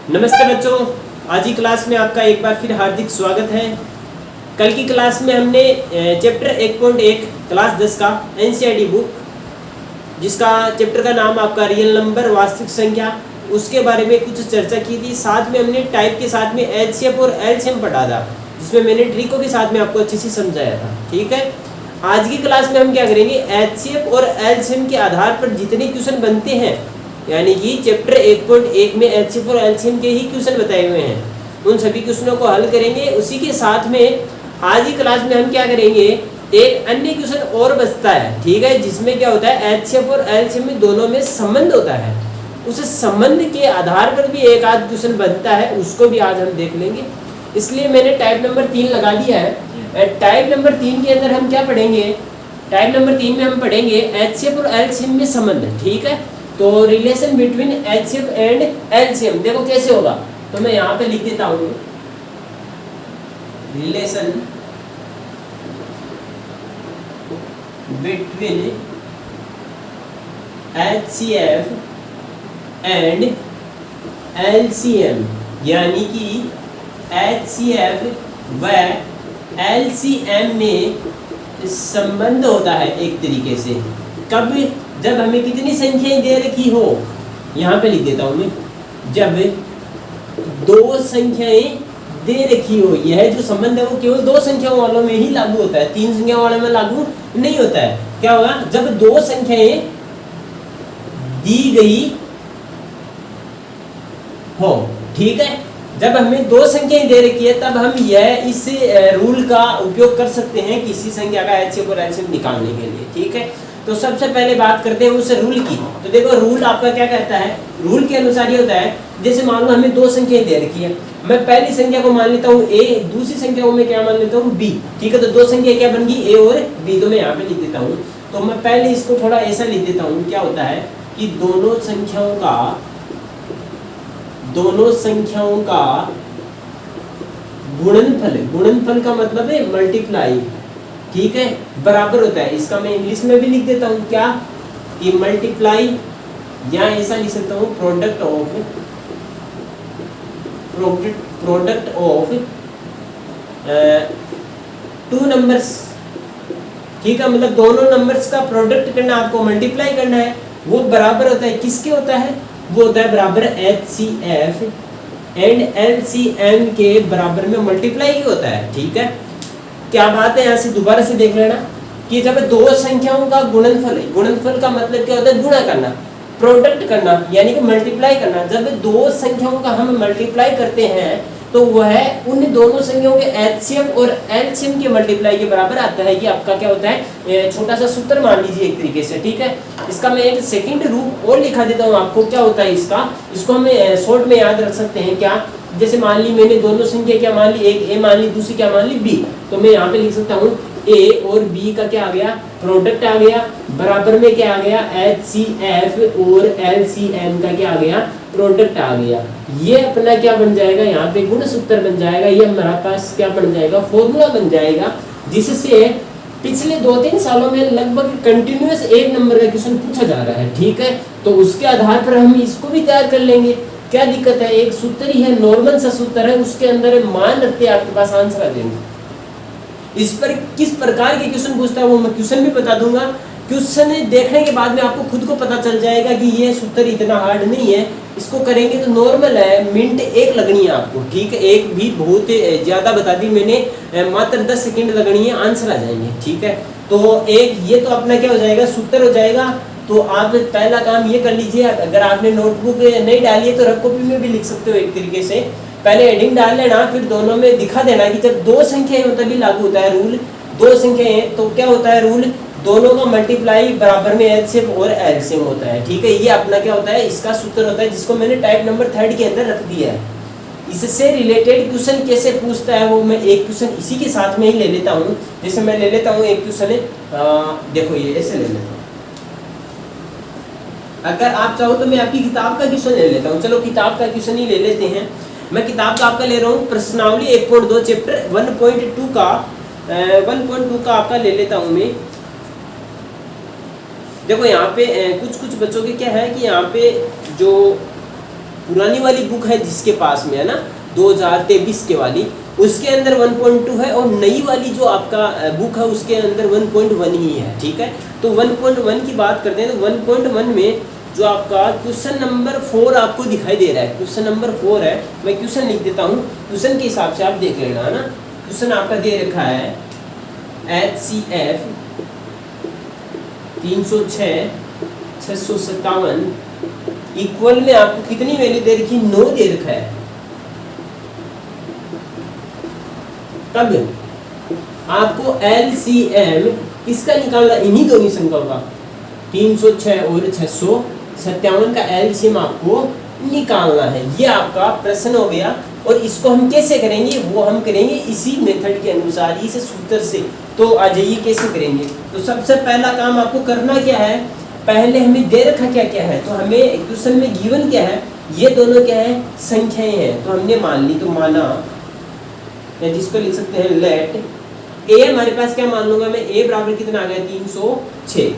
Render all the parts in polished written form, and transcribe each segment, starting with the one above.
नमस्ते बच्चों, आज की क्लास में आपका एक बार फिर हार्दिक स्वागत है। कल की क्लास में हमने चैप्टर 1.1 क्लास 10 का एनसीईआरटी बुक, जिसका चैप्टर का नाम आपका रियल नंबर वास्तविक संख्या, उसके बारे में कुछ चर्चा की थी। साथ में हमने टाइप के साथ में एचसीएफ और एलसीएम पढ़ा था, जिसमें मैंने ट्रिकों के साथ में आपको अच्छे से समझाया था। ठीक है, आज की क्लास में हम क्या करेंगे, एचसीएफ और एलसीएम के आधार पर जितने क्वेश्चन बनते हैं, यानी कि चैप्टर 1.1 में एचसीएफ और एलसीएम के ही क्वेश्चन बताए हुए हैं, उन सभी क्वेश्चनों को हल करेंगे। उसी के साथ में आज की क्लास में हम क्या करेंगे, एक अन्य क्वेश्चन और बचता है। ठीक है, जिसमें क्या होता है, एचसीएफ और एलसीएम में दोनों में संबंध होता है। उस संबंध के आधार पर भी एक आध क्वेश्चन बनता है, उसको भी आज हम देख लेंगे। इसलिए मैंने टाइप नंबर 3 लगा दिया है। टाइप नंबर 3 के अंदर हम क्या पढ़ेंगे, टाइप नंबर 3 में हम पढ़ेंगे एचसीएफ और एलसीएम में संबंध। ठीक है, तो relation between HCF and LCM देखो कैसे होगा। तो मैं यहाँ पे लिख देता हूँ, relation between HCF and LCM, यानी कि एचसीएफ व एलसीएम में संबंध होता है एक तरीके से। कब, जब हमें कितनी संख्याएं दे रखी हो, यहाँ पे लिख देता हूँ मैं, जब दो संख्याएं दे रखी हो। यह जो संबंध है वो केवल दो संख्याओं वालों में ही लागू होता है, तीन संख्याओं वालों में लागू नहीं होता है। क्या होगा, जब दो संख्याएं दी गई हो। ठीक है, जब हमें दो संख्याएं दे रखी है तब हम यह इस रूल का उपयोग कर सकते हैं किसी संख्या का एचसीएफ और एलसीएम निकालने के लिए। ठीक है, तो सबसे पहले बात करते हैं उस रूल की। तो देखो रूल आपका क्या कहता है, रूल के अनुसार ये होता है, जैसे मान लो हमें दो संख्याएं दे रखी है, मैं पहली संख्या को मान लेता हूँ ए, दूसरी संख्या को मैं क्या मान लेता हूँ बी। ठीक है, तो दो संख्या क्या बन गई, ए और बी। तो मैं यहाँ पे लिख देता हूँ, तो मैं पहले इसको थोड़ा ऐसा लिख देता हूँ। क्या होता है कि दोनों संख्याओं का गुणनफल, गुणनफल का मतलब है मल्टीप्लाई। ठीक है, बराबर होता है। इसका मैं इंग्लिश में भी लिख देता हूँ क्या, कि मल्टीप्लाई, या ऐसा लिख सकता हूँ प्रोडक्ट ऑफ टू नंबर्स। ठीक है, मतलब दोनों नंबर्स का प्रोडक्ट करना, आपको मल्टीप्लाई करना है, वो बराबर होता है किसके होता है, वो होता है बराबर एचसीएफ एंड एलसीएम के बराबर में मल्टीप्लाई ही होता है। ठीक है, क्या बात है, यहाँ से दोबारा से देख लेना कि जब दो संख्याओं का गुणनफल है, गुणनफल का मतलब क्या होता है, गुणा करना, प्रोडक्ट करना, यानी कि मल्टीप्लाई करना। जब दो संख्याओं का हम मल्टीप्लाई करते हैं तो वह उन दोनों संख्याओं के एचसीएफ और एलसीएम के मल्टीप्लाई के बराबर आता है। ये आपका क्या होता है, छोटा सा सूत्र मान लीजिए एक तरीके से। ठीक है, इसका मैं एक सेकंड रूप और लिखा देता हूँ आपको। क्या होता है इसको हम शॉर्ट में याद रख सकते हैं। क्या, जैसे मान ली मैंने दोनों संख्या क्या मान ली, एक ए मान ली, दूसरी क्या मान ली बी। तो मैं यहाँ पे लिख सकता हूँ ए और बी का क्या आ गया, प्रोडक्ट आ गया, बराबर में क्या आ गया, एचसीएफ और एलसीएम का क्या आ गया, प्रोडक्ट आ गया। ये अपना क्या बन जाएगा, यहाँ पे गुण सूत्र बन जाएगा। ये हमारा पास क्या बन जाएगा, फॉर्मूला बन जाएगा, जिससे पिछले 2-3 सालों में लगभग कंटिन्यूअस एक नंबर का क्वेश्चन पूछा जा रहा है। ठीक है, तो उसके आधार पर हम इसको भी तैयार कर लेंगे। क्या दिक्कत है, एक सूत्र ही है, नॉर्मल सा सूत्र है, उसके अंदर मान रखते हैं आपके पास आंसर आ देंगे। इस पर किस प्रकार के क्वेश्चन पूछता है वो मैं क्वेश्चन भी बता दूंगा। क्वेश्चन देखने के बाद में आपको खुद को पता चल जाएगा कि ये सूत्र इतना हार्ड नहीं है, इसको करेंगे तो नॉर्मल है, मिनट एक लगनी है आपको। ठीक है, एक भी बहुत ज़्यादा बता दी मैंने, मात्र 10 सेकंड लगनी है, आंसर आ जाएंगे। ठीक है, तो एक ये तो अपना क्या हो जाएगा, सूत्र हो जाएगा। तो आप पहला काम ये कर लीजिए, अगर आपने नोटबुक नहीं डाली है तो रफ कॉपी में भी लिख सकते हो एक तरीके से। पहले हेडिंग डाल लेना, फिर दोनों में दिखा देना कि जब दो संख्याएं हो तभी लागू होता है रूल। दो संख्याएं तो क्या होता है रूल, दोनों का मल्टीप्लाई बराबर में एचसीएफ और एलसीएम होता है। ठीक है, ये अपना क्या होता है, इसका सूत्र होता है, जिसको मैंने टाइप नंबर 3 के अंदर रख दिया है। इससे रिलेटेड क्वेश्चन कैसे पूछता है वो मैं एक क्वेश्चन इसी के साथ में ही ले लेता हूँ। जैसे मैं ले लेता हूँ एक क्वेश्चन है, देखो ये ऐसे ले लेता हूँ। अगर आप चाहो तो मैं आपकी किताब का क्वेश्चन ले लेता हूँ। चलो किताब का क्वेश्चन ही ले लेते हैं। मैं किताब का आपका ले रहा हूँ, प्रश्नावली 1.2 चैप्टर 1.2 का आपका ले लेता हूँ मैं। देखो यहाँ पे कुछ बच्चों के क्या है कि यहाँ पे जो पुरानी वाली बुक है जिसके पास में है ना 2023 के वाली, उसके अंदर 1.2 है, और नई वाली जो आपका बुक है उसके अंदर 1.1 ही है। ठीक है, तो 1.1 की बात करते हैं तो 1.1 में जो आपका क्वेश्चन नंबर 4 आपको दिखाई दे रहा है, क्वेश्चन नंबर 4 है, मैं क्वेश्चन लिख देता हूँ, क्वेश्चन के हिसाब से आप देख लेना है ना। क्वेश्चन आपका दे रखा है HCF 306 657 इक्वल में आपको कितनी वैल्यू दे रखी, 9 दे रखा है। तब आपको LCM किसका निकालना, इन्हीं दोनों संख्याओं का 306 और 657 का LCM आपको निकालना है। ये आपका प्रश्न हो गया। और इसको हम कैसे करेंगे, वो हम करेंगे इसी मेथड के अनुसार, इस सूत्र से। तो आ जाइए कैसे करेंगे। तो सबसे पहला काम आपको करना क्या है, पहले हमें दे रखा क्या क्या है, तो हमें क्वेश्चन में गिवन क्या है, ये दोनों क्या है, संख्याएं हैं। तो हमने मान ली, तो माना, या जिसको लिख सकते हैं लेट ए, हमारे पास क्या मान लूंगा मैं, ए बराबर कितना आ गया 306।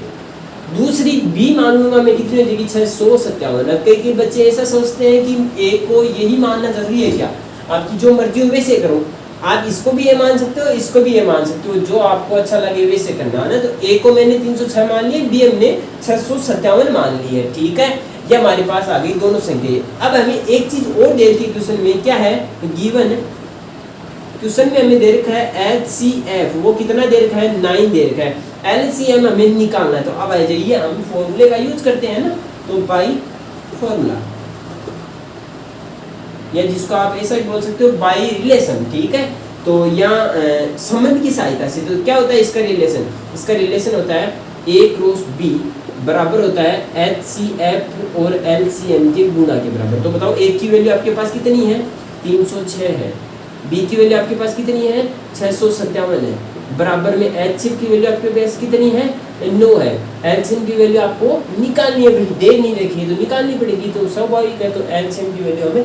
दूसरी बी मान लूंगा मैं, कितनी हो जाएगी 657। अब कई बच्चे ऐसा सोचते हैं कि ए को यही मानना जरूरी है क्या, आपकी जो मर्जी हो वैसे करो, आप इसको भी ये मान सकते हो, इसको भी ये मान सकते हो, जो आपको अच्छा लगे वैसे करना है ना। तो ए को मैंने 306 मान लिया, बी हमने 657 मान ली है। ठीक है, ये हमारे पास आ गई दोनों संख्या। अब हमें एक चीज और दे रखी है क्वेश्चन में, क्या है, गिवन क्वेश्चन में हमें दे रखा है HCF, वो कितना दे रखा है, 9 दे रखा है। LCM हमें निकालना है। तो अब आ जाइए हम फॉर्मूले का यूज करते हैं ना, तो बाई फॉर्मूला, या जिसको आप ऐसा ही बोल सकते हो बाई रिलेशन। ठीक है, तो यहाँ संबंध की सहायता से, तो क्या होता है इसका रिलेशन, इसका रिलेशन होता है A क्रॉस B बराबर होता है HCF और LCM के गुणा के बराबर। तो बताओ A की वैल्यू आपके पास कितनी है, 306 है, B की वैल्यू आपके पास कितनी है, 657 है, बराबर में HCF की वैल्यू आपके पास कितनी है, 9 है। LCM की वैल्यू आपको निकालनी है, देर नहीं देखी तो निकालनी पड़ेगी, तो स्वाभाविक है, तो LCM की वैल्यू हमें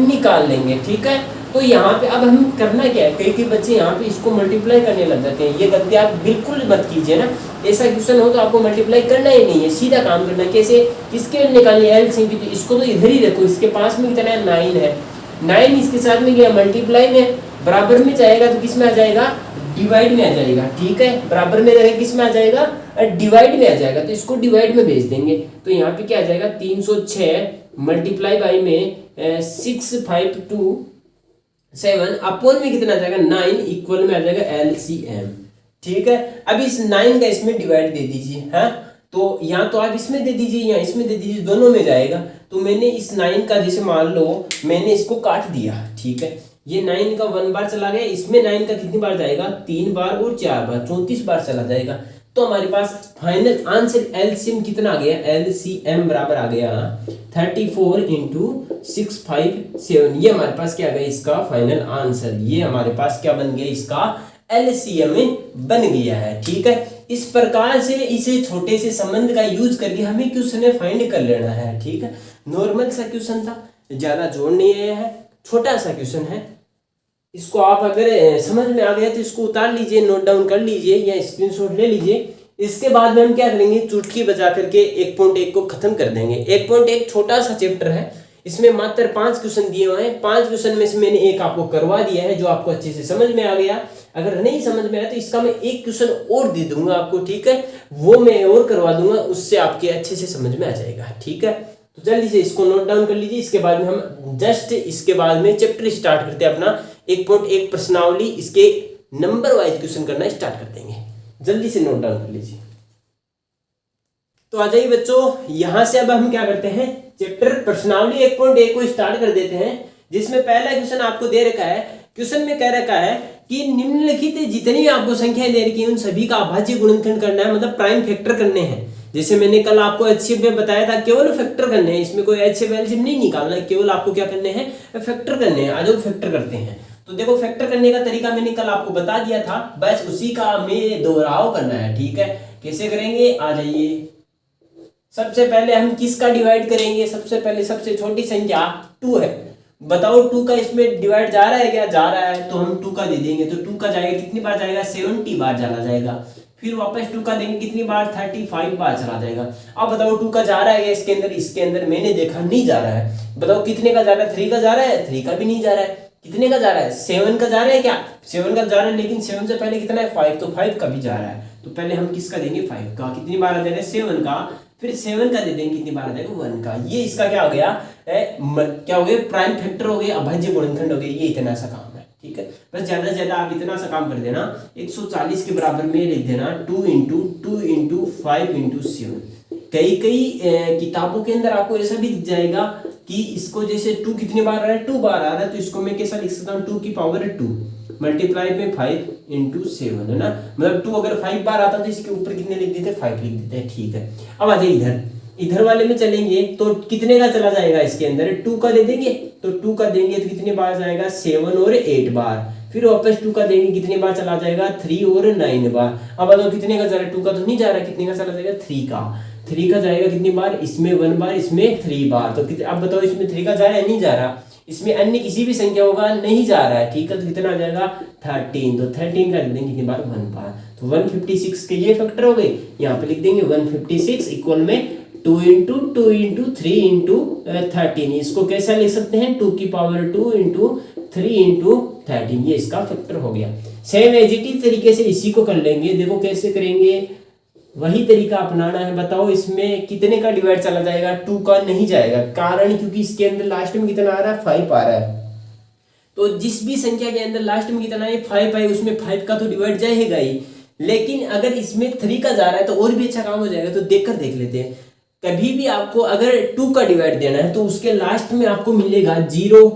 निकाल लेंगे। ठीक है, तो यहाँ पे अब हम करना क्या है, कई बच्चे यहाँ पे इसको मल्टीप्लाई करने लग जाते हैं, ये गलती आप बिल्कुल मत कीजिए ना। ऐसा क्वेश्चन हो तो आपको मल्टीप्लाई करना ही नहीं है, सीधा काम करना। कैसे, किसके निकालनी है, LCM की, तो इसको तो इधर ही रखो, इसके पास में कितना है, 9 है, 9 इसके साथ में गया मल्टीप्लाई में, बराबर में जाएगा तो किस में आ जाएगा, डिवाइड में आ जाएगा। ठीक है, बराबर में रहेगा किस में आ जाएगा, डिवाइड में आ जाएगा, तो इसको डिवाइड में भेज देंगे। तो यहाँ पे क्या आ जाएगा, 306 मल्टीप्लाई बाई में 6527 अपोन में कितना आ जाएगा, 9 इक्वल में आ जाएगा LCM। ठीक है, अब इस 9 का इसमें डिवाइड दे दीजिए, हाँ, तो यहाँ तो आप इसमें दे दीजिए, यहाँ इसमें दे दीजिए, दोनों में जाएगा। तो मैंने इस 9 का, जैसे मान लो मैंने इसको काट दिया, ठीक है, ये 9 का 1 बार चला गया, इसमें 9 का कितनी बार जाएगा, 3 बार और 4 बार, 34 बार चला जाएगा। तो हमारे पास फाइनल आंसर LCM कितना आ गया, LCM बराबर आ गया 34 × 657। ये हमारे पास क्या आ गया, इसका फाइनल आंसर, ये हमारे पास क्या बन गया, इसका LCM बन गया है। ठीक है, इस प्रकार से इसे छोटे से संबंध का यूज करके हमें क्वेश्चन फाइंड कर लेना है। ठीक है, नॉर्मल सा क्वेश्चन था, ज्यादा जोड़ नहीं आया है, छोटा सा क्वेश्चन है। इसको आप अगर समझ में आ गया तो इसको उतार लीजिए, नोट डाउन कर लीजिए या स्क्रीनशॉट ले लीजिए। इसके बाद में हम क्या करेंगे, चुटकी बजा करके 1.1 को खत्म कर देंगे। 1.1 छोटा सा चैप्टर है, इसमें मात्र 5 क्वेश्चन दिए हुए हैं। 5 क्वेश्चन में से मैंने एक आपको करवा दिया है जो आपको अच्छे से समझ में आ गया। अगर नहीं समझ में आया तो इसका मैं एक क्वेश्चन और दे दूंगा आपको, ठीक है, वो मैं और करवा दूंगा, उससे आपके अच्छे से समझ में आ जाएगा। ठीक है, तो जल्दी से इसको नोट डाउन कर लीजिए। इसके बाद में हम जस्ट इसके बाद में चैप्टर स्टार्ट करते हैं अपना 1.1 प्रश्नावली, इसके नंबर वाइज क्वेश्चन करना स्टार्ट कर देंगे। जल्दी से नोट डाउन कर लीजिए। तो आ जाइए बच्चों, यहां से अब हम क्या करते हैं, चैप्टर प्रश्नावली 1.1 को स्टार्ट कर देते हैं, जिसमें पहला क्वेश्चन आपको दे रखा है। क्वेश्चन में कह रखा है कि निम्नलिखित जितनी भी आपको संख्याएं दे रखी हैं उन सभी का अभाज्य गुणनखंड करना है, मतलब प्राइम फैक्टर करने हैं। जैसे मैंने कल आपको HCF में बताया था, केवल फैक्टर करने हैं, इसमें कोई HCF LCM नहीं निकालना है, केवल आपको क्या करने हैं, फैक्टर करने हैं। आज फैक्टर करते हैं, तो देखो फैक्टर करने का तरीका मैंने कल आपको बता दिया था, बस उसी का हमें दोहराव करना है। ठीक है, कैसे करेंगे, आ जाइए। सबसे पहले हम किसका डिवाइड करेंगे, सबसे पहले सबसे छोटी संख्या 2 है, बताओ 2 का इसमें डिवाइड जा रहा है क्या, जा रहा है, तो हम 2 का दे देंगे। तो 2 का जाएगा, कितनी बार जाएगा, 70 बार चला जाएगा। फिर वापस 2 का देंगे कितनी बार 35 बार चला जाएगा। अब बताओ 2 का जा रहा है इसके अंदर मैंने देखा नहीं जा रहा है। बताओ कितने का जा रहा है, 3 का जा रहा है, 3 का भी नहीं जा रहा है। कितने का जा रहा है, 7 का जा रहा है क्या, 7 का जा रहा है, लेकिन 7 से पहले कितना है 5, तो 5 का भी जा रहा है। तो पहले हम किसका देंगे 5 का, कितनी बार आ जाएगा 7 का, फिर 7 का दे देंगे कितनी बार आ जाएगा 1 का। ये इसका क्या हो गया क्या हो गया, प्राइम फैक्टर हो गया, अभाज्य गुणनखंड हो गया। ये इतना सा काम है, ठीक है। बस ज्यादा से ज्यादा आप इतना सा काम कर देना, 140 के बराबर में लिख देना 2 इंटू 5 इंटू 7। कई किताबों के अंदर आपको ऐसा भी दिख जाएगा कि इसको जैसे 2 कितनी बार आ रहा है, 2 बार आ रहा है, तो इसको मैं कैसा लिख सकता हूँ 2 की पावर 2 मल्टीप्लाई में 5 इंटू 7, है ना। मतलब 2 अगर 5 बार आता तो इसके ऊपर कितने लिख देते, 5 लिख देते हैं, ठीक है। अब आ जाए इधर वाले में चलेंगे तो कितने का चला जाएगा, इसके अंदर 2 का दे देंगे, तो 2 का देंगे तो कितने बार जाएगा 7 और 8 बार, फिर वापस 2 का देंगे कितने बार चला जाएगा 3 और 9 बार। अब बताओ कितने का जा रहा है, 2 का तो नहीं जा रहा, कितने का चला जाएगा 3 का जाएगा कितनी बार, इसमें 1 बार, इसमें 3 बार। तो अब बताओ इसमें 3 का जा रहा है, नहीं जा रहा, इसमें अन्य किसी भी संख्या होगा नहीं जा रहा है, ठीक है। तो कितना आ जाएगा 13, तो 13 का लिख देंगे कितनी बार 1 बार। तो 156 के ये फैक्टर हो गए, यहाँ पे लिख देंगे 156 इक्वल में 2 इंटू 3 इंटू 13। इसको कैसा लिख सकते हैं 2 की पावर 2 इंटू 3 इंटू 13, ये इसका फैक्टर हो गया। सेम एज इट इज तरीके से इसी को कर लेंगे, देखो कैसे करेंगे, वही तरीका अपनाना है। बताओ इसमें कितने का डिवाइड चला जाएगा, 2 का नहीं जाएगा, कारण क्योंकि इसके अंदर लास्ट में कितना आ रहा है 5 आ रहा है। तो जिस भी संख्या के अंदर लास्ट में कितना है 5 आए, उसमें 5 का तो डिवाइड जाएगा ही, लेकिन अगर इसमें 3 का जा रहा है तो और भी अच्छा काम हो जाएगा। तो देखकर देख लेते हैं, कभी भी आपको अगर 2 का डिवाइड देना है तो उसके लास्ट में आपको मिलेगा 0,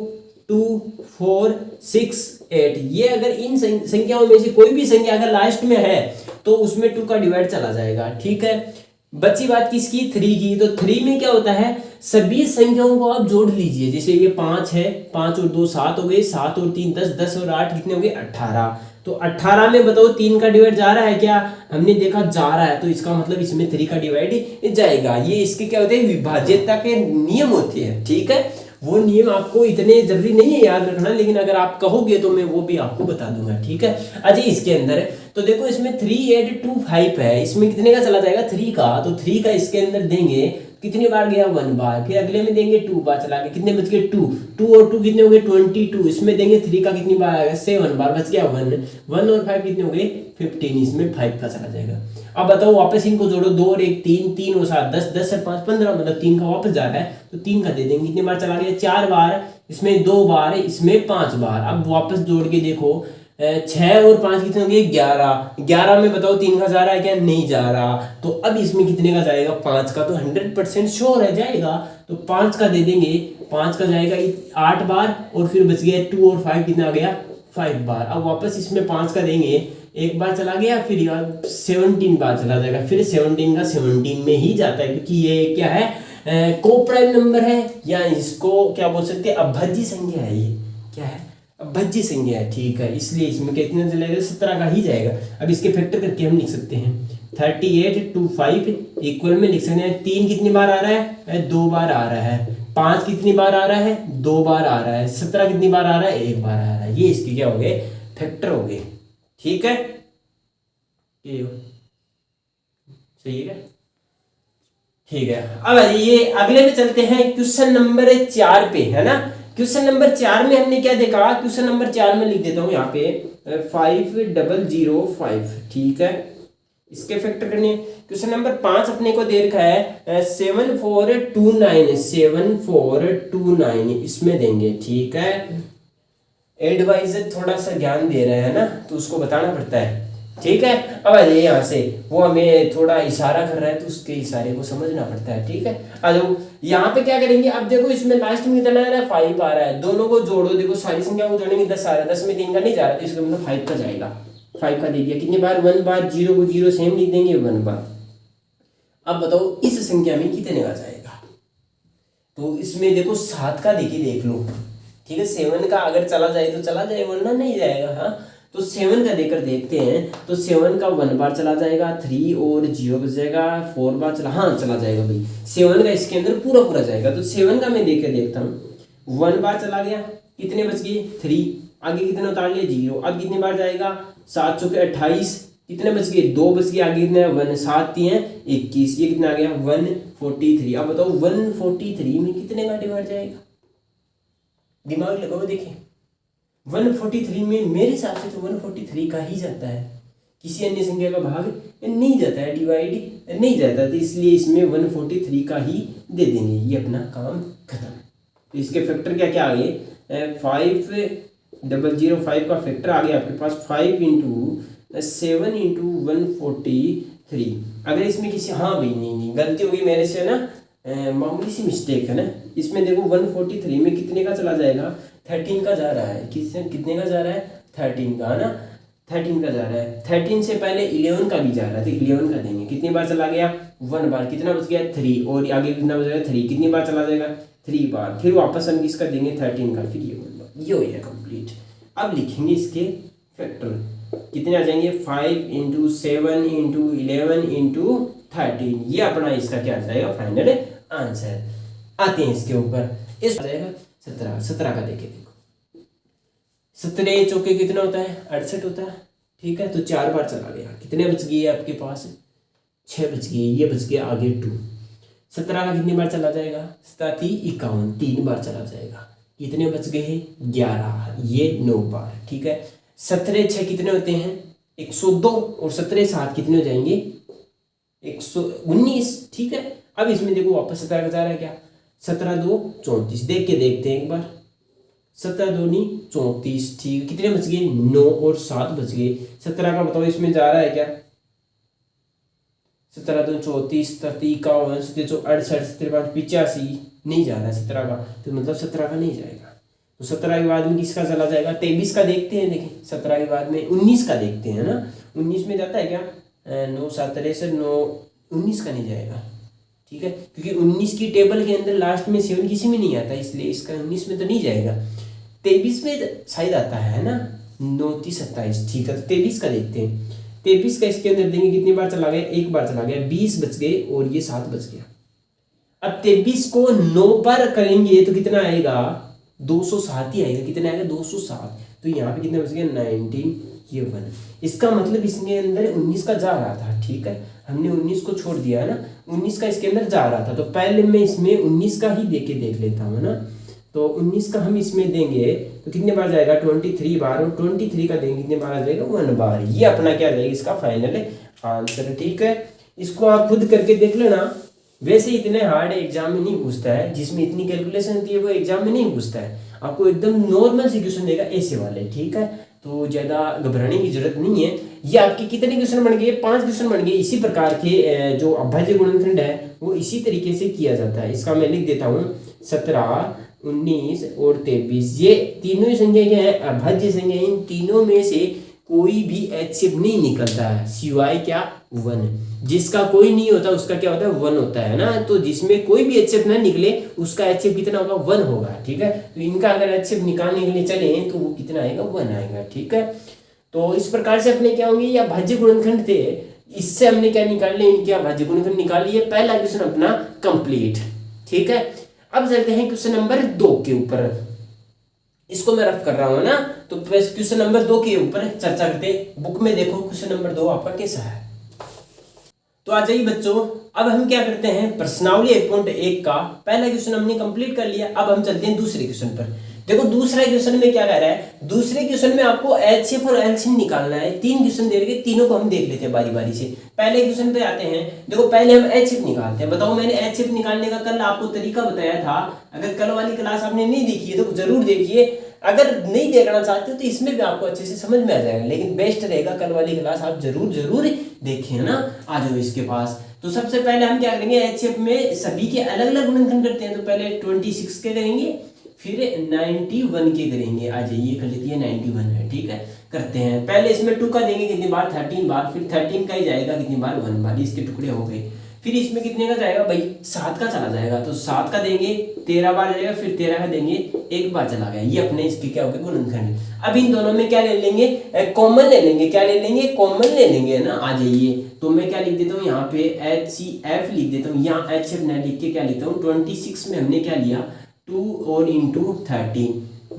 2, 4, 6, 8। ये अगर इन संख्याओं में से कोई भी संख्या अगर लास्ट में है तो उसमें 2 का डिवाइड चला जाएगा, ठीक है। बची बात किसकी 3 की, तो 3 में क्या होता है सभी संख्याओं को आप जोड़ लीजिए। जैसे ये 5 है, 5 और 2 7 हो गए, 7 और 3 10, 10 और 8 कितने हो गए 18। तो 18 में बताओ 3 का डिवाइड जा रहा है क्या, हमने देखा जा रहा है, तो इसका मतलब इसमें 3 का डिवाइड जाएगा। ये इसके क्या होते हैं विभाज्यता के नियम होते हैं, ठीक है। वो नियम आपको इतने जरूरी नहीं है याद रखना, लेकिन अगर आप कहोगे तो मैं वो भी आपको बता दूंगा, ठीक है। अजय इसके अंदर तो देखो इसमें 3 8 2 5 है, इसमें कितने का चला जाएगा 3 का, तो 3 का इसके अंदर देंगे कितनी बार गया 1 बार, फिर अगले में देंगे 2 बार चला गया, कितने बच गए 2 और 2 कितने हो गए 22, इसमें देंगे 3 का कितनी बार आएगा 7 बार, बच गया 1 और 5 कितने हो गए 15, इसमें 5 का चला जाएगा। अब बताओ वापस इनको जोड़ो, 2 और 1 3, 3 और 7 10, 10 और 5 15, मतलब 3 का वापस जा रहा है तो 3 का दे देंगे, कितनी बार चला गया 4 बार, इसमें 2 बार, इसमें 5 बार। अब वापस जोड़ के देखो 6 और 5 कितने हो गए 11 में बताओ 3 का जा रहा है क्या, नहीं जा रहा, तो अब इसमें कितने का जाएगा 5 का, तो 100% श्योर है जाएगा, तो 5 का दे देंगे, 5 का जाएगा 8 बार, और फिर बच गया 2 और 5 कितना आ गया 5 बार। अब वापस इसमें 5 का देंगे, एक बार चला गया, फिर 17 बार चला जाएगा, फिर 17 का 17 में ही जाता है, क्योंकि ये क्या है को प्राइम नंबर है, या इसको क्या बोल सकते हैं अभाज्य संख्या है, ये क्या है अभाज्य संख्या है, ठीक है। इसलिए इसमें कितने चलेगा 17 का ही जाएगा। अब इसके फैक्टर करके हम लिख सकते हैं 38 to 5 इक्वल में लिख सकते हैं 3 कितनी बार आ रहा है 2 बार आ रहा है, 5 कितनी बार आ रहा है 2 बार आ रहा है, 17 कितनी बार आ रहा है 1 बार आ रहा है। ये इसके क्या हो गए फैक्टर हो गए, ठीक है। ये सही है, ठीक है। अब ये अगले में चलते हैं क्वेश्चन नंबर 4 पे, है ना। क्वेश्चन नंबर 4 में हमने क्या देखा, क्वेश्चन नंबर 4 में लिख देता हूं यहाँ पे 5005, ठीक है। इसके फैक्टर करने क्वेश्चन नंबर 5 अपने को दे रखा है 7429, इसमें देंगे, ठीक है। एडवाइजर थोड़ा सा ज्ञान दे रहे हैं ना, तो उसको बताना पड़ता है, ठीक है। अब आ जाइए यहाँ से, वो हमें थोड़ा इशारा कर रहा है तो उसके इशारे को समझना पड़ता है, ठीक है। आ जाओ यहाँ पे क्या करेंगे, अब देखो इसमें लास्ट में कितना आ रहा है 5 आ रहा है, दोनों को जोड़ो, देखो सारी संख्या को जोड़ेंगे 10 आ रहा है, 10 में 3 का नहीं जा रहा, तो इसका मतलब 5 का जाएगा, 5 का दे दिया, कितनी बार 1 बार, 0 को 0 सेम लिख देंगे 1 बार। अब बताओ इस संख्या में कितने का जाएगा, तो इसमें देखो 7 का देख लो, ठीक है। 7 का अगर चला जाए तो चला जाए, वरना नहीं जाएगा, हाँ। तो 7 का देकर देखते हैं, तो 7 का 1 बार चला जाएगा, 3 और 0 बच जाएगा, 4 बार चला, हाँ चला जाएगा भाई, 7 का इसके अंदर पूरा जाएगा। तो 7 का मैं देकर देखता हूँ, 1 बार चला गया, कितने बच गए 3, आगे कितने उतार लिए 0, अब कितनी बार जाएगा 7 चौके 28, कितने बच गए, 2 बच गए, आगे कितना है 1, 7 3 है 21, ये कितना आ गया 143। अब बताओ 143 में कितने का डिवाइड जाएगा, दिमाग लगाओ देखिए। 143 में मेरे हिसाब से तो 143 का ही जाता है, किसी अन्य संख्या का भाग नहीं जाता है, डिवाइड नहीं जाता, तो इसलिए इसमें 143 का ही दे देंगे, ये अपना काम खत्म। तो इसके फैक्टर क्या क्या आ गए, 5005 का फैक्टर आ गया आपके पास 5 × 7 × 143। अगर इसमें किसी, हाँ भाई नहीं गलती होगी मेरे से ना, मामूली सी मिस्टेक है ना, इसमें देखो 143 में कितने का चला जाएगा, 13 का जा रहा है, कितने का जा रहा है 13 का, है ना 13 का जा रहा है। 13 से पहले 11 का भी जा रहा है, तो 11 का देंगे, कितनी बार चला गया 1 बार, कितना बच गया 3, और आगे कितना बच गया 3, कितनी बार चला जाएगा 3 बार, फिर वापस हम किसका देंगे 13 का, फिर ये 1 बार, ये हो गया कंप्लीट। अब लिखेंगे इसके फैक्टर, कितने आ जाएंगे 5 × 7 × 11 × 13, ये अपना इसका क्या आ जाएगा फाइनल आंसर। आते हैं इसके ऊपर, इस आ जाएगा 17 का देखे देखो, 17 चौके कितना होता है 68 होता है, ठीक है, तो 4 बार चला गया, कितने बच गए आपके पास 6 बच गए, ये बच गया आगे 2। 17 का कितनी बार चला जाएगा 7 51, 3 बार चला जाएगा, कितने बच गए 11, ये 9 बार, ठीक है। 17 6 कितने होते हैं 102, और 17 7 कितने हो जाएंगे 119, ठीक है। अब इसमें देखो वापस 17 का जा रहा है क्या, 17 2 34, देख के देखते हैं एक बार, 17 2 34, ठीक है, कितने बच गए 9 और 7 बच गए। 17 का बताओ इसमें जा रहा है क्या, 17 2 34, 51, 68, 85 नहीं जा रहा है 17 का, तो मतलब 17 का नहीं जाएगा। तो 17 के बाद में किसका चला जाएगा 23 का देखते हैं, देखें 17 के बाद में 19 का देखते हैं ना, 19 में जाता है क्या 9 7 63, 9 19 का नहीं जाएगा, ठीक है, क्योंकि 19 की टेबल के अंदर लास्ट में 7 किसी में नहीं आता, इसलिए इसका 19 में तो नहीं जाएगा। 23 में शायद आता है ना 9 30 27, ठीक है, तो 23 का देखते हैं। 23 का इसके अंदर देंगे, कितनी बार चला गया 1 बार चला गया, 20 बच गए और ये 7 बच गया। अब 23 को 9 बार करेंगे तो कितना आएगा 207 ही आएगा, कितना आएगा 207, तो यहाँ पे कितना बच गया 19, ये 1। इसका मतलब इसके अंदर 19 का जा रहा था, ठीक है, हमने 19 को छोड़ दिया है ना, 19 का इसके अंदर जा रहा था, तो पहले मैं इसमें 19 का ही देके देख लेता हूँ ना, तो 19 का हम इसमें देंगे तो कितने बार जाएगा 23 बार, और 23 का देंगे कितने बार आ जाएगा 1 बार, ये अपना क्या जाएगा इसका फाइनल आंसर, ठीक है। इसको आप खुद करके देख लेना, वैसे इतने हार्ड एग्जाम में नहीं पूछता है, जिसमें इतनी कैलकुलेशन होती है वो एग्जाम में नहीं पूछता है, आपको एकदम नॉर्मल से क्वेश्चन देगा ऐसे वाले, ठीक है, तो ज़्यादा घबराने की जरूरत नहीं है। ये आपके कितने क्वेश्चन बन गए 5 क्वेश्चन बन गए, इसी प्रकार के जो अभाज्य गुणनखंड है वो इसी तरीके से किया जाता है। इसका मैं लिख देता हूँ 17 19 और 23, ये तीनों ही संख्या क्या है अभाज्य संख्या, इन तीनों में से कोई भी HCF नहीं निकलता है सिवाय क्या 1, जिसका कोई नहीं होता उसका क्या होता है 1 होता है ना, तो जिसमें कोई भी HCF ना निकले उसका HCF कितना होगा 1 होगा, ठीक है। तो इनका अगर HCF निकालने के लिए चले तो वो कितना आएगा 1 आएगा, ठीक है। तो इस प्रकार से अपने क्या होंगे ये अभाज्य गुणनखंड थे, इससे हमने क्या निकाल लिया इनके अभाज्य गुणनखंड निकाल लिए, पहला क्वेश्चन अपना कंप्लीट, ठीक है। अब चलते हैं क्वेश्चन नंबर 2 के ऊपर, इसको मैं रफ कर रहा हूँ ना, तो क्वेश्चन नंबर 2 के ऊपर चर्चा करते, बुक में देखो क्वेश्चन नंबर 2 आपका कैसा है। तो आ जाइए बच्चों, अब हम क्या करते हैं प्रश्नावली 1.1 का पहला क्वेश्चन हमने कंप्लीट कर लिया, अब हम चलते हैं दूसरे क्वेश्चन पर। देखो दूसरा क्वेश्चन में क्या कह रहा है, दूसरे क्वेश्चन में आपको HCF और LCM निकालना है, 3 क्वेश्चन दे रखे, तीनों को हम देख लेते हैं बारी बारी से। पहले क्वेश्चन पे आते हैं, देखो पहले हम HCF निकालते हैं। बताओ मैंने HCF निकालने का कल आपको तरीका बताया था, अगर कल वाली क्लास आपने नहीं देखी है तो जरूर देखिए, अगर नहीं देखना चाहते हो तो इसमें भी आपको अच्छे से समझ में आ जाएगा, लेकिन बेस्ट रहेगा कल वाली क्लास आप जरूर देखें ना, आ जाओ इसके पास। तो सबसे पहले हम क्या करेंगे HCF में सभी के अलग अलग गुणनखंड करते हैं, तो पहले 26 के करेंगे, फिर 91 के करेंगे, आ जाइए कर लेती है 91 है, ठीक है, करते हैं। पहले इसमें 2 का देंगे कितनी बार 13 बार, फिर 13 का ही जाएगा कितनी बार 1 बार, इसके टुकड़े हो गए। फिर इसमें कितने का जाएगा भाई 7 का चला जाएगा, तो 7 का देंगे 13 बार जाएगा, फिर 13 का देंगे 1 बार चला गया, ये अपने इसके क्या हो गए गुणनखंड। अब इन दोनों में क्या ले लेंगे कॉमन ले लेंगे, क्या ले लेंगे कॉमन ले लेंगे ना, आ जाइए। तो मैं क्या लिख देता हूँ यहाँ पे HCF लिख देता हूँ, यहाँ HCF न लिख के क्या लिखता हूँ 26 में हमने क्या लिया 2 और इंटू 13,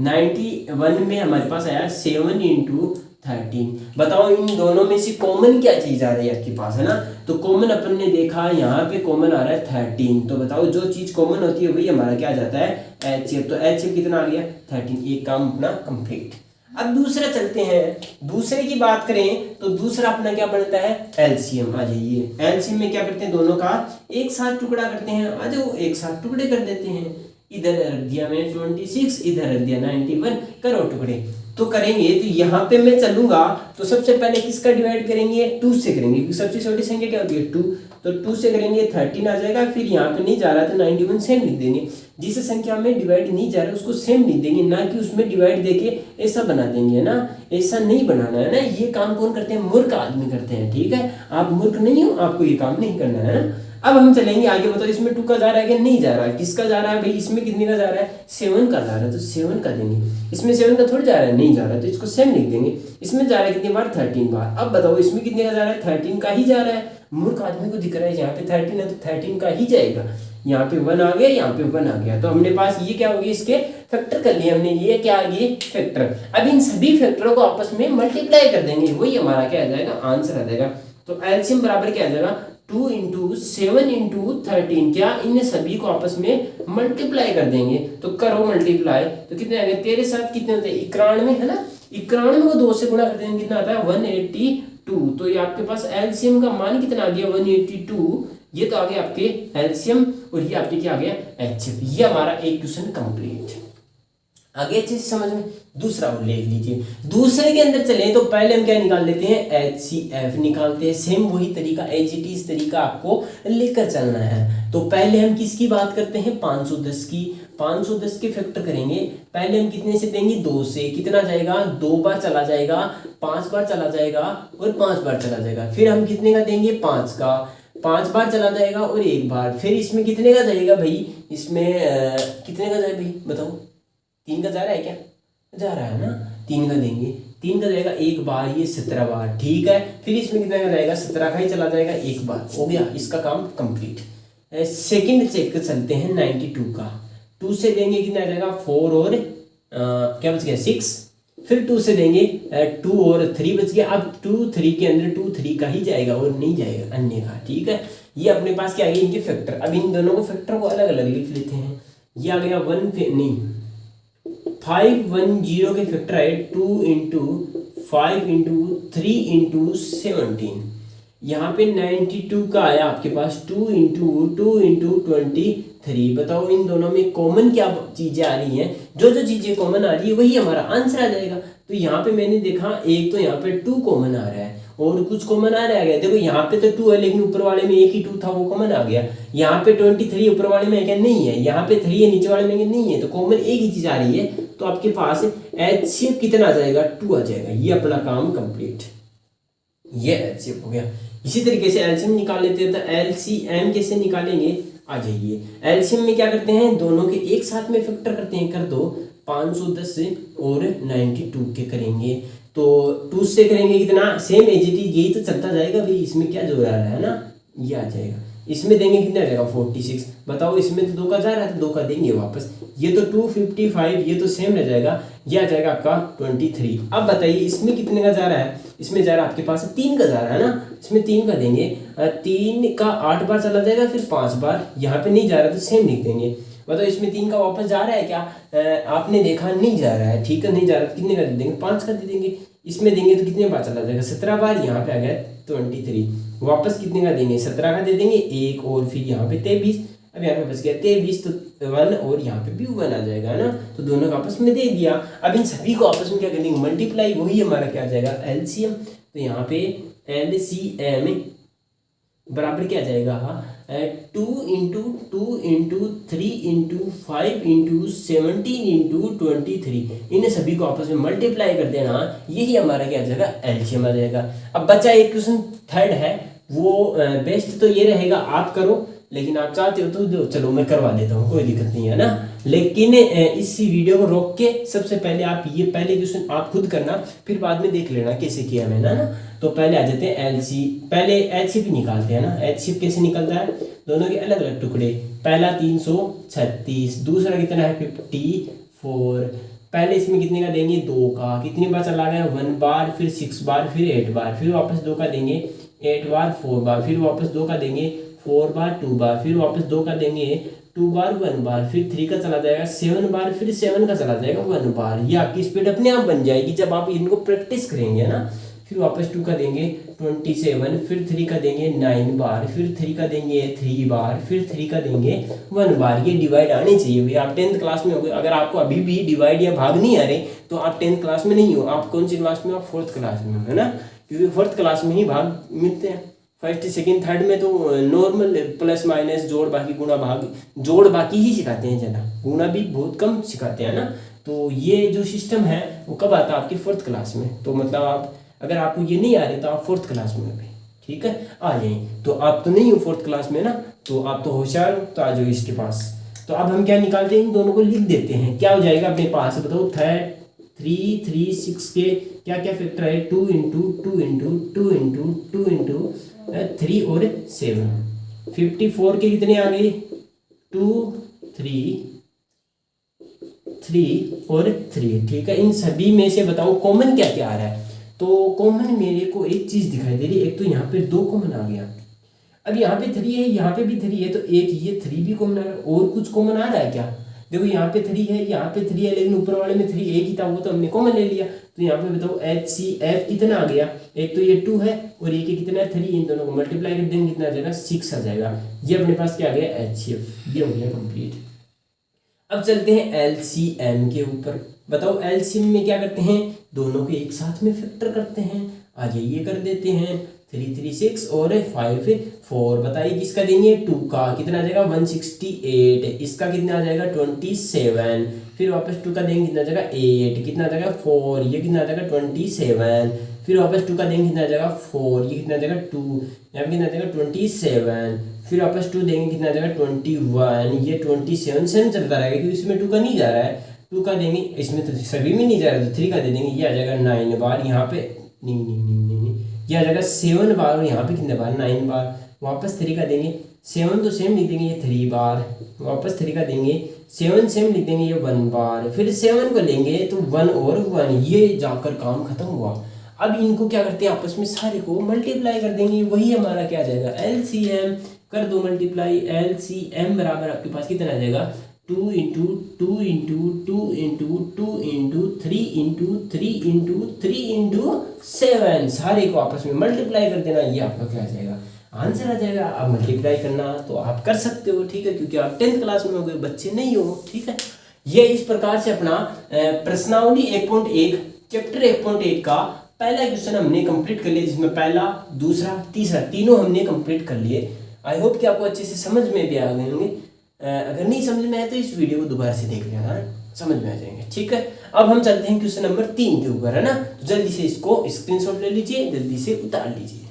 91 में हमारे पास आया 7 इंटू 13। बताओ इन दोनों में से कॉमन क्या चीज आ रही है आपके पास, है ना। तो कॉमन अपन ने देखा यहाँ पे कॉमन आ रहा है 13। तो बताओ जो चीज कॉमन होती है वही हमारा क्या आ जाता है HCF। तो HCF कितना आ गया 13। एक काम अपना कंप्लीट। अब दूसरा चलते हैं, दूसरे की बात करें तो दूसरा अपना क्या बनता है LCM। आ जाइए, LCM में क्या करते हैं, दोनों का एक साथ टुकड़ा करते हैं। आ जाओ एक साथ टुकड़े कर देते हैं। इधर रख दिया मैं 26, इधर रख दिया 91, करो टुकड़े। तो करेंगे तो यहाँ पे मैं चलूंगा तो सबसे पहले किसका डिवाइड करेंगे 2 से करेंगे, क्योंकि सबसे छोटी संख्या क्या होती है 2। तो 2 से करेंगे 13 आ जाएगा। फिर यहाँ पे नहीं जा रहा तो 91 सेम लिख देंगे। जिस संख्या में डिवाइड नहीं जा रहा उसको सेम लिख देंगे, ना कि उसमें डिवाइड देके ऐसा बना देंगे, है ना। ऐसा नहीं बनाना है ना, ये काम कौन करते हैं, मूर्ख आदमी करते हैं, ठीक है। आप मूर्ख नहीं हो, आपको ये काम नहीं करना है ना। अब हम चलेंगे आगे। बताओ इसमें 2 का जा रहा है क्या, नहीं जा रहा है। किसका जा रहा है भाई, इसमें कितने का जा रहा है 7 का जा रहा है, तो 7 का देंगे। इसमें 7 का थोड़ी जा रहा है, नहीं जा रहा है, तो इसको सेम लिख देंगे। इसमें जा रहा है कितनी बार 13 बार। अब बताओ इसमें कितने का जा रहा है 13 का ही जा रहा है। मूर्ख आदमी को दिख रहा है यहाँ पे 13 है तो 13 का ही जाएगा। यहाँ पे 1 आ गया, यहाँ पे 1 आ गया, तो हमने पास ये क्या होगी, इसके फैक्टर कर लिए हमने। ये क्या आ गई फैक्टर। अब इन सभी फैक्टरों को आपस में मल्टीप्लाई कर देंगे, वही हमारा क्या आ जाएगा आंसर आ जाएगा। तो एलसीएम बराबर क्या आ जाएगा 2 × 7 × 13। क्या इन सभी को आपस में मल्टीप्लाई कर देंगे। तो करो मल्टीप्लाई, तो कितने आ गए, तेरे साथ कितने होते हैं 91, है ना। 91 को 2 से गुणा कर देंगे, कितना आता है 182। तो ये आपके पास एलसीएम का मान कितना आ गया 182। ये तो आ गया आपके एलसीएम और ये आपके क्या आ गया एचसीएफ। ये हमारा एक क्वेश्चन कंप्लीट। आगे अच्छे से समझ में। दूसरा और लिख लीजिए। दूसरे के अंदर चले तो पहले हम क्या निकाल लेते हैं HCF निकालते हैं। सेम वही तरीका एज इट इज तरीका आपको लेकर चलना है। तो पहले हम किसकी बात करते हैं 510 की। 510 के फैक्टर करेंगे। पहले हम कितने से देंगे 2 से। कितना जाएगा 2 बार चला जाएगा, 5 बार चला जाएगा और 5 बार चला जाएगा। फिर हम कितने का देंगे 5 का, 5 बार चला जाएगा और 1 बार। फिर इसमें कितने का जाएगा भाई, इसमें कितने का जाए भाई बताओ, 3 का जा रहा है क्या, जा रहा है ना, 3 का देंगे। 3 का जाएगा 1 बार, ये 17 बार, ठीक है। फिर इसमें कितना का जाएगा 17 का ही चला जाएगा 1 बार, हो गया इसका काम कंप्लीट। सेकंड चेक चलते हैं 92 का। 2 से देंगे कितना आ जाएगा 4 और क्या बच गया 6। फिर 2 से देंगे 2 और 3 बच गया। अब 2 3 के अंदर 2 3 का ही जाएगा और नहीं जाएगा अन्य का, ठीक है। ये अपने पास क्या आ गया इनके फैक्टर। अब इन दोनों को फैक्टर को अलग अलग लिख लेते हैं। ये आ गया 510 के फैक्टर है 2 × 5 × 3 × 17। यहाँ पे 92 का आया आपके पास 2 × 2 × 23। बताओ इन दोनों में कॉमन क्या चीजें आ रही हैं। जो जो चीजें कॉमन आ रही है वही हमारा आंसर आ जाएगा। तो यहाँ पे मैंने देखा एक तो यहाँ पे 2 कॉमन आ रहा है और कुछ कॉमन आ रहा है। देखो यहाँ पे तो 2 है लेकिन ऊपर वाले में एक ही 2 था, वो कॉमन आ गया। यहाँ पे 23 ऊपर वाले में क्या नहीं है, यहाँ पे 3 है नीचे वाले में नहीं है, तो कॉमन एक ही चीज आ रही है। तो आपके पास HCF कितना आ जाएगा 2 आ जाएगा। ये अपना काम कंप्लीट, ये HCF हो गया। इसी तरीके से एलसीएम निकाल लेते हैं। तो LCM कैसे निकालेंगे, आ जाइए। एलसीएम में क्या करते हैं दोनों के एक साथ में फैक्टर करते हैं, कर दो 510 और 92 के करेंगे। तो 2 से करेंगे कितना सेम एज इट इज, यही तो चलता जाएगा भाई, इसमें क्या जो आ रहा है ना, ये आ जाएगा। इसमें देंगे कितना आ जाएगा 46। बताओ इसमें तो 2 का जा रहा है तो 2 का देंगे वापस। ये तो 255, ये तो सेम रह जाएगा, ये आ जाएगा आपका 23। अब बताइए इसमें कितने का जा रहा है, इसमें जा रहा है आपके पास 3 का जा रहा है ना, इसमें 3 का देंगे। 3 का 8 बार चला जाएगा फिर 5 बार, यहाँ पे नहीं जा रहा तो सेम लिख देंगे। बताओ इसमें 3 का वापस जा रहा है क्या, आपने देखा नहीं जा रहा है, ठीक है नहीं जा रहा, कितने का दे देंगे 5 का दे देंगे। इसमें देंगे तो कितने बार चला जाएगा 17 बार, यहाँ पे आ गया 23। वापस कितने का देंगे 17 का दे देंगे, एक और फिर यहाँ पे 23। अब यहाँ पे बच गया 23, तो 1 और यहाँ पे भी 1 आ जाएगा ना, तो दोनों को आपस में दे दिया। अब इन सभी को आपस में क्या करेंगे मल्टीप्लाई, वही हमारा क्या आ जाएगा एलसीएम। तो यहाँ पे एलसीएम बराबर क्या आ जाएगा 2 × 2 × 3 × 5 × 17 × 23। इन सभी को आपस में मल्टीप्लाई कर देना, यही हमारा क्या आ जाएगा एलसीएम आ जाएगा। अब बचा एक क्वेश्चन थर्ड है, वो बेस्ट तो ये रहेगा आप करो, लेकिन आप चाहते हो तो चलो मैं करवा देता हूँ, कोई दिक्कत नहीं है ना। लेकिन इस वीडियो को रोक के सबसे पहले आप ये पहले क्वेश्चन आप खुद करना, फिर बाद में देख लेना कैसे किया मैंने ना। तो पहले आ जाते हैं पहले एलसीएम निकालते हैं ना। एलसीएम कैसे निकलता है, दोनों के अलग अलग टुकड़े। पहला 336, दूसरा कितना है 54, पहले इसमें कितने का देंगे 2 का, कितनी बार चला गया 1 बार, फिर 6 बार, फिर 8 बार, फिर वापस 2 का देंगे 8 बार 4 बार, फिर वापस 2 का देंगे 4 बार 2 बार, फिर वापस 2 का देंगे 2 बार 1 बार, फिर 3 का चला जाएगा 7 बार, फिर 7 का चला जाएगा 1 बार। ये आपकी स्पीड अपने आप बन जाएगी जब आप इनको प्रैक्टिस करेंगे ना। फिर वापस 2 का देंगे 27, फिर 3 का देंगे 9 बार, फिर 3 का देंगे 3 बार, फिर 3 का देंगे 1 बार। ये डिवाइड आनी चाहिए भैया। आप 10th क्लास में हो गए, अगर आपको अभी भी डिवाइड या भाग नहीं आ रहे तो आप 10th क्लास में नहीं हो। आप कौन सी क्लास में हो? आप 4th क्लास में हो, है ना, क्योंकि 4th क्लास में ही भाग मिलते हैं। फर्स्ट सेकंड थर्ड में तो नॉर्मल प्लस माइनस जोड़ बाकी गुणा भाग, जोड़ बाकी ही सिखाते हैं ज़्यादा, गुणा भी बहुत कम सिखाते हैं ना। तो ये जो सिस्टम है वो कब आता है? आपकी 4th क्लास में। तो मतलब आप अगर आपको ये नहीं आ रहे तो आप 4th क्लास में हो, ठीक है, आ जाए। तो आप तो नहीं हो 4th क्लास में ना, तो आप तो होशियार हो, तो आ जाओ इसके पास। तो अब हम क्या निकालते हैं? इन दोनों को लिख देते हैं। क्या हो जाएगा अपने पास? बताओ। 3 3 6 के क्या क्या फैक्टर है? 2 इंटू 2 इंटू 2 इंटू 2 इंटू 3 और 7, 54 के कितने आ गए? 2 3 3 और 3, ठीक है। इन सभी में से बताओ कॉमन क्या क्या आ रहा है? तो कॉमन मेरे को एक चीज़ दिखाई दे रही है। एक तो यहाँ पे 2 कॉमन आ गया, अब यहाँ पे 3 है, यहाँ पे भी 3 है, तो एक ये 3 भी कॉमन आ रहा है। और कुछ कॉमन आ रहा है क्या? देखो यहाँ पे 3 है, यहाँ पे 3 है, लेकिन ऊपर वाले में 3 एक ही था, वो तो हमने कॉमन ले लिया। तो यहाँ पे बताओ HCF कितना आ गया? एक तो ये 2 है और एक कितना है 3, इन दोनों को मल्टीप्लाई कर देंगे कितना आ जाएगा? 6 आ जाएगा। ये अपने पास क्या आ गया? HCF। ये हो गया कंप्लीट। अब चलते हैं LCM के ऊपर। बताओ LCM में क्या करते हैं? दोनों को एक साथ में फैक्टर करते हैं। आ जाइए कर देते हैं। 3 3 6 और 5 4। बताइए किसका देंगे? 2 का, कितना आ जाएगा? 168। इसका कितना आ जाएगा? 27। फिर वापस 2 का देंगे कितना आ जाएगा? 8। कितना आ जाएगा? 4। ये कितना आ जाएगा? 27। फिर वापस 2 का देंगे कितना आ जाएगा? 4। ये कितना आ जाएगा? 2। यहाँ पे कितना आ जाएगा? 27। फिर वापस 2 देंगे कितना आ जाएगा? 21। ये 27 सेम चलता रहेगा क्योंकि इसमें 2 का नहीं जा रहा है। 2 का देंगे, इसमें तो सभी में नहीं जा रहा है, तो 3 का दे देंगे। ये आ जाएगा 9 बार। यहाँ पे नहीं, ये आ जाएगा 7 बार। और यहाँ पे कितने बार? 9 बार। वापस 3 का देंगे, 7 तो सेम लिख देंगे, ये 3 बार। वापस 3 का देंगे, 7 सेम लिख देंगे, ये 1 बार। फिर 7 को लेंगे तो 1 और 1, ये जाकर काम खत्म हुआ। अब इनको क्या करते हैं? आपस में सारे को मल्टीप्लाई कर देंगे। वही हमारा क्या आ जाएगा? LCM। कर दो मल्टीप्लाई। LCM बराबर आपके पास कितना आ जाएगा? 2 into 2 into 2 into 2 into 3 into 3 into 3 into 7। सारे को आपस में मल्टीप्लाई कर देना। ये आपका क्या आ जाएगा? आंसर आ जाएगा। अब मल्टीप्लाई करना तो आप कर सकते हो, ठीक है, क्योंकि आप 10th क्लास में हो गए, बच्चे नहीं हो, ठीक है। ये इस प्रकार से अपना प्रश्नावली 1.1 चैप्टर 1.1 का पहला क्वेश्चन हमने कंप्लीट कर लिया, जिसमें पहला, दूसरा, तीसरा तीनों हमने कंप्लीट कर लिए। आई होप कि आपको अच्छे से समझ में भी आ गए होंगे। अगर नहीं समझ में आए तो इस वीडियो को दोबारा से देख लेना, समझ में आ जाएंगे, ठीक है। अब हम चलते हैं क्वेश्चन नंबर 3 के ऊपर, है ना। तो जल्दी से इसको स्क्रीनशॉट ले लीजिए, जल्दी से उतार लीजिए।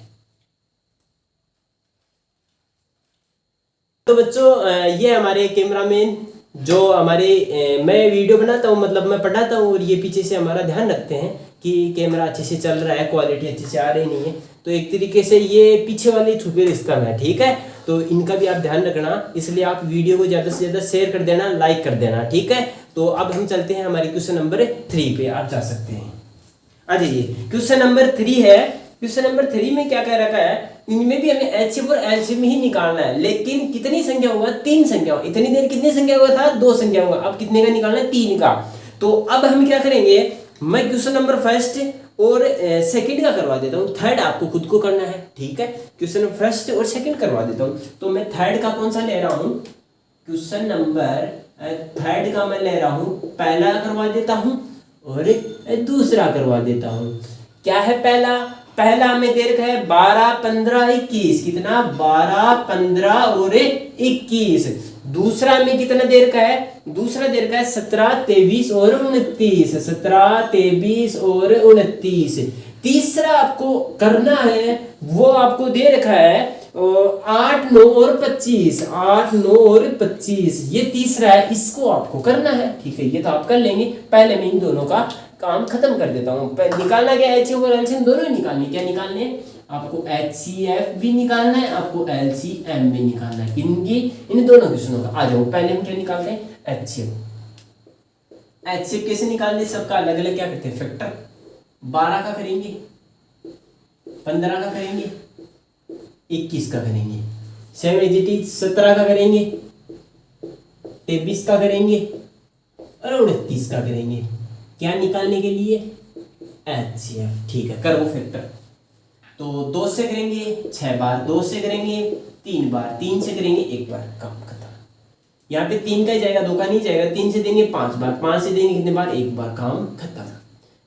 तो बच्चों ये हमारे कैमरामैन जो हमारे मैं वीडियो बनाता हूँ, मतलब मैं पढ़ाता हूँ, और ये पीछे से हमारा ध्यान रखते हैं कि कैमरा अच्छे से चल रहा है, क्वालिटी अच्छे से आ रही नहीं है। तो एक तरीके से ये पीछे वाले छुपे रिश्ता है, ठीक है। तो इनका भी आप ध्यान रखना, इसलिए आप वीडियो को ज़्यादा से ज़्यादा शेयर कर देना, लाइक कर देना, ठीक है। तो अब हम चलते हैं हमारे क्वेश्चन नंबर 3 पे, आप जा सकते हैं। आ जाइए, क्वेश्चन नंबर 3 है। क्वेश्चन नंबर 3 में क्या कह रखा है? इनमें भी हमें एचसीएफ और एलसीएम ही निकालना है, लेकिन कितनी संख्या होगा? 3 संख्या होगा। इतनी देर कितनी संख्या हुआ था? 2 संख्या होगा। अब कितने का निकालना है? 3 का। तो अब हम क्या करेंगे? मैं क्वेश्चन नंबर फर्स्ट और सेकंड का करवा देता हूँ, थर्ड आपको खुद को करना है, ठीक है। क्वेश्चन फर्स्ट और सेकंड करवा देता हूँ। तो मैं थर्ड का कौन सा ले रहा हूँ? क्वेश्चन नंबर थर्ड का मैं ले रहा हूँ, पहला करवा देता हूँ और दूसरा करवा देता हूँ। क्या है पहला? पहला हमें दे रखा है 12 15 21। कितना? 12 15 और 21। दूसरा में कितना दे रखा है? दूसरा दे रखा है 17 23 और 29। 17 23 और 29। तीसरा आपको करना है, वो आपको दे रखा है 8 9 और 25। 8 9 और 25 ये तीसरा है, इसको आपको करना है, ठीक है। ये तो आप कर लेंगे। पहले मैं इन दोनों का काम खत्म कर देता हूँ। निकालना क्या है? एचसीएफ और एलसीएम दोनों ही निकालने। क्या निकालने हैं? आपको एचसीएफ भी निकालना है, आपको एलसीएम भी निकालना है। इनकी इन दोनों क्वेश्चनों का। आ जाओ, पहले हम क्या निकालते हैं? एचसीएफ। HCF कैसे निकालने, सबका अलग अलग क्या करते हैं फैक्टर। 12 का करेंगे, 15 का करेंगे, 21 का करेंगे, सेम एज इट इज 17 का करेंगे, 23 का करेंगे और 29 का करेंगे। क्या निकालने के लिए, HCF। ठीक है, कर वो फैक्टर। तो 2 से करेंगे 6 बार, 2 से करेंगे 3 बार, 3 से करेंगे 1 बार, काम खत्म। यहाँ पे 3 का ही जाएगा, 2 का नहीं जाएगा। 3 से देंगे 5 बार, 5 से देंगे कितने बार, 1 बार, काम खत्म।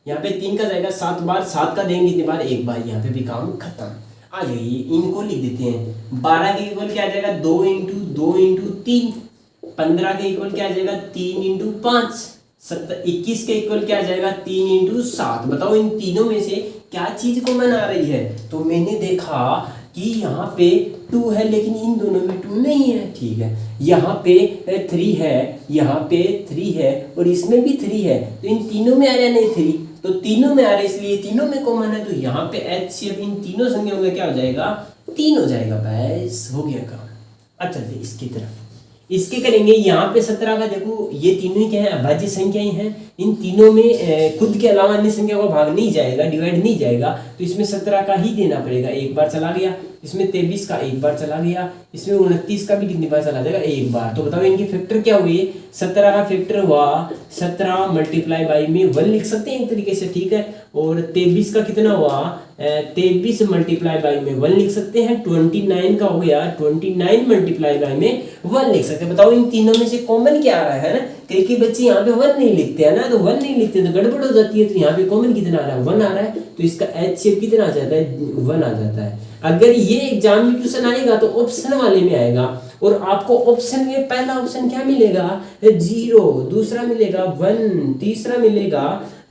यहाँ पे 3 का जाएगा 7 बार, 7 का देंगे कितने बार, 1 बार, यहाँ पे भी काम खत्म। आ जाइए इनको लिख देते हैं। 12 के इक्वल क्या आ जाएगा, 2 इंटू 2 इंटू 3। 15 के इक्वल क्या आ जाएगा, 3 इंटू 5। 21 के इक्वल क्या आ जाएगा, 3 इंटू 7। बताओ इन तीनों में से क्या चीज कॉमन आ रही है। तो मैंने देखा कि यहाँ पे 2 है लेकिन इन दोनों में 2 नहीं है। ठीक है, यहाँ पे 3 है, यहाँ पे 3 है और इसमें भी 3 है। तो इन तीनों में आ रहा है नहीं 3, तो तीनों में आ रहा है इसलिए तीनों में कॉमन है। तो यहाँ पे HCF इन तीनों संख्याओं में क्या हो जाएगा, 3 हो जाएगा। बस हो गया काम। अब चलते इसकी तरफ, इसके करेंगे। यहाँ पे 17 का देखो, ये तीनों ही क्या है, अभाज्य संख्याएं हैं। इन तीनों में खुद के अलावा अन्य संख्या को भाग नहीं जाएगा, डिवाइड नहीं जाएगा। तो इसमें 17 का ही देना पड़ेगा, 1 बार चला गया। इसमें 23 का 1 बार चला गया। इसमें 29 का भी कितनी बार चला जाएगा, 1 बार। तो बताओ इनके फैक्टर क्या हुए। 17 का फैक्टर हुआ 17 मल्टीप्लाई बाई में 1 लिख सकते हैं एक तरीके से। ठीक है, और 23 का कितना हुआ, 23 मल्टीप्लाई बाई में 1 लिख सकते हैं। 29 का हो गया 29 मल्टीप्लाई बाई में 1 लिख सकते हैं। बताओ इन तीनों में से कॉमन क्या आ रहा है ना। कई बच्चे यहाँ पे 1 नहीं लिखते हैं ना, तो 1 नहीं लिखते तो गड़बड़ हो जाती है। तो यहाँ पे कॉमन कितना आ रहा है, 1 आ रहा है। तो इसका HCF कितना आ जाता है, 1 आ जाता है। अगर ये एग्जाम में क्वेश्चन आएगा तो ऑप्शन वाले में आएगा, और आपको ऑप्शन में पहला ऑप्शन क्या मिलेगा, 0, दूसरा मिलेगा 1, तीसरा मिलेगा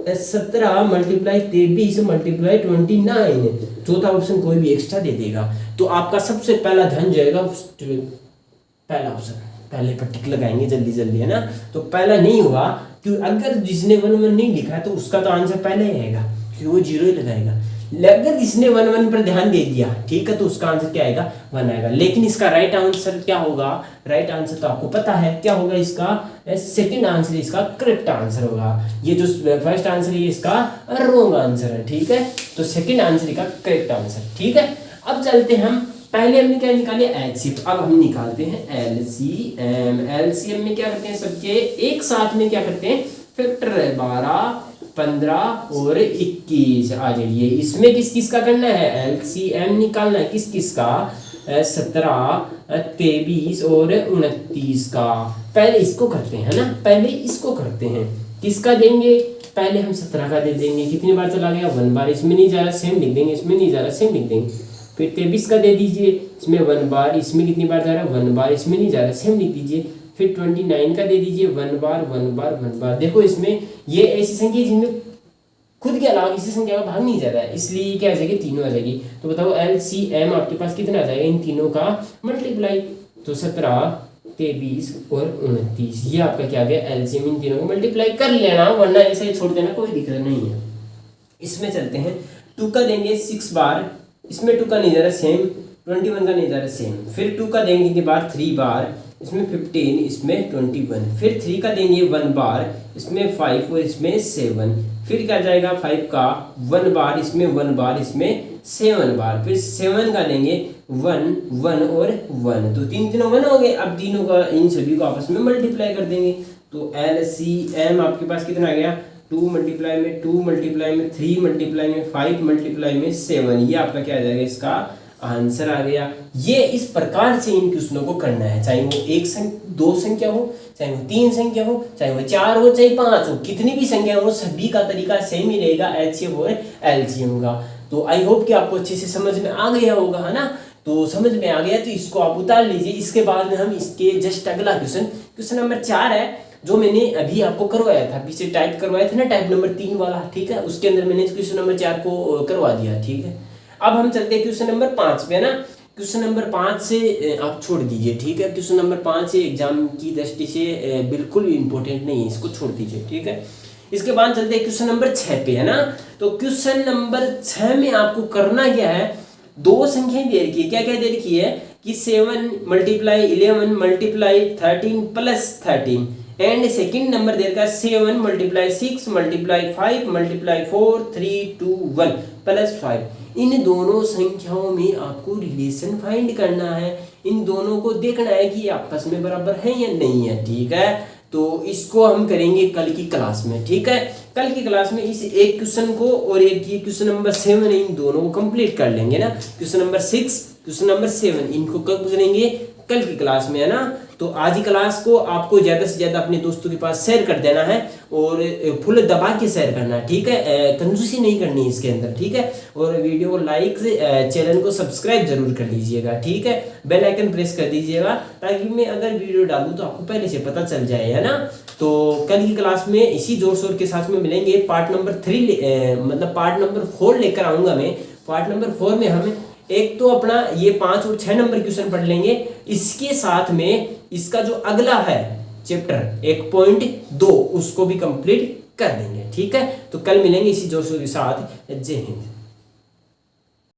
17 मल्टीप्लाई 23 मल्टीप्लाई 29, चौथा ऑप्शन कोई भी एक्स्ट्रा दे देगा। तो आपका सबसे पहला ध्यान जाएगा पहला ऑप्शन, पहले पर टिक लगाएंगे जल्दी जल्दी, है ना। तो पहला नहीं होगा, क्योंकि अगर जिसने 1 नहीं लिखा है तो उसका तो आंसर पहले ही आएगा, क्योंकि वो 0 ही लगाएगा। अगर जिसने 1 पर ध्यान दे दिया, ठीक है, तो उसका आंसर क्या आएगा, 1 आएगा। लेकिन इसका राइट आंसर क्या होगा, राइट आंसर तो आपको पता है क्या होगा, इसका सेकंड आंसर इसका करेक्ट आंसर होगा। ये जो फर्स्ट आंसर है ये इसका रॉन्ग आंसर है। ठीक है, तो सेकंड आंसर का करेक्ट आंसर। ठीक है, अब चलते हैं हम, पहले हमने क्या निकाले, HCF। अब हम निकालते हैं LCM। LCM में क्या करते हैं, सबके एक साथ में क्या करते हैं, फैक्टर है 12, 15 और 21। आ जाइए, इसमें किस किस का करना है, LCM निकालना है। किस किस का, 17, 23 और 29 का। पहले इसको करते हैं ना, पहले इसको करते हैं। किसका देंगे, पहले हम 17 का दे देंगे। कितनी बार चला गया, 1 बार। इसमें नहीं जा रहा सेम लिख देंगे, इसमें नहीं जा रहा सेम लिख देंगे। फिर 23 का दे दीजिए, इसमें 1 बार। इसमें कितनी बार जा रहा है, 1 बार। इसमें नहीं जा रहा सेम लिख दीजिए। फिर 29 का दे दीजिए, 1 बार 1 बार 1 बार। देखो इसमें ये ऐसी संख्या जिनमें खुद के अलावा किसी संख्या का भाग नहीं जा रहा है, इसलिए क्या आ जाएगी, तीनों आ जाएगी। तो बताओ LCM आपके पास कितना आ जाएगा, इन तीनों का मल्टीप्लाई। तो 17, 23 और 29, ये आपका क्या आ गया, LCM। इन तीनों को मल्टीप्लाई कर लेना, वरना ऐसे ही छोड़ देना, कोई दिक्कत नहीं है। इसमें चलते हैं, 2 का देंगे 6 बार। इसमें 2 का नहीं जा रहा सेम, 21 का नहीं जा रहा सेम। फिर 2 का देंगे कितनी बार, 3 बार। इसमें 15, इसमें 21। फिर 3 का देंगे 1 बार, इसमें 5 और इसमें 7। फिर क्या जाएगा, 5 का 1 बार, इसमें 1 बार, इसमें 7 बार। फिर 7 का देंगे 1 1 और 1। तो तीनों 1 हो गए। अब तीनों का, इन सभी को आपस में मल्टीप्लाई कर देंगे। तो LCM आपके पास कितना आ गया, 2 मल्टीप्लाई में 2 मल्टीप्लाई में 3 मल्टीप्लाई में 5 मल्टीप्लाई में 7। ये आपका क्या आ जाएगा, इसका आंसर आ गया। ये इस प्रकार से इन क्वेश्चनों को करना है, चाहे वो 2 संख्या हो, चाहे वो 3 संख्या हो, चाहे वो 4 हो, चाहे 5 हो, कितनी भी संख्या हो, सभी का तरीका सेम ही रहेगा HCF और LCM का। तो आई होप कि आपको अच्छे से समझ में आ गया होगा, है ना। तो समझ में आ गया तो इसको आप उतार लीजिए। इसके बाद में हम इसके जस्ट अगला क्वेश्चन नंबर 4 है, जो मैंने अभी आपको करवाया था, पीछे टाइप करवाया था ना, टाइप नंबर 3 वाला। ठीक है, उसके अंदर मैंने क्वेश्चन नंबर 4 को करवा दिया। ठीक है, अब हम चलते हैं क्वेश्चन नंबर 5 पे, है ना। क्वेश्चन नंबर 5 से आप छोड़ दीजिए। ठीक है, क्वेश्चन नंबर 5 से एग्जाम की दृष्टि से बिल्कुल इंपॉर्टेंट नहीं है, इसको छोड़ दीजिए। ठीक है, इसके बाद चलते हैं क्वेश्चन नंबर 6 पे, है ना। तो क्वेश्चन नंबर 6 में आपको करना क्या है, 2 संख्याएं दे रखी है। क्या क्या दे रखी है कि 7 multiply 11 multiply 13 plus 13, and second number दे रखा है 7 मल्टीप्लाई 6 मल्टीप्लाई 5 मल्टीप्लाई 4 3 2 1 प्लस 5। इन दोनों संख्याओं में आपको रिलेशन फाइंड करना है, इन दोनों को देखना है कि आपस में बराबर है या नहीं है, ठीक है। तो इसको हम करेंगे कल की क्लास में, ठीक है। कल की क्लास में इस एक क्वेश्चन को और एक ये क्वेश्चन नंबर 7 इन दोनों को कंप्लीट कर लेंगे ना। क्वेश्चन नंबर 6 क्वेश्चन नंबर 7 इनको कब करेंगे, कल की क्लास में, है ना। तो आज की क्लास को आपको ज़्यादा से ज़्यादा अपने दोस्तों के पास शेयर कर देना है और फुल दबा के शेयर करना है, ठीक है। कंजूसी नहीं करनी है इसके अंदर, ठीक है। और वीडियो को लाइक से चैनल को सब्सक्राइब जरूर कर लीजिएगा, ठीक है। बेल आइकन प्रेस कर दीजिएगा ताकि मैं अगर वीडियो डालूँ तो आपको पहले से पता चल जाए, है ना। तो कल की क्लास में इसी जोर शोर के साथ में मिलेंगे। पार्ट नंबर 3 मतलब पार्ट नंबर 4 लेकर आऊँगा मैं। पार्ट नंबर 4 में हम एक तो अपना ये 5 और 6 नंबर क्वेश्चन पढ़ लेंगे, इसके साथ में इसका जो अगला है चैप्टर 1.2 उसको भी कंप्लीट कर देंगे, ठीक है। तो कल मिलेंगे इसी जोश के साथ। जय हिंद।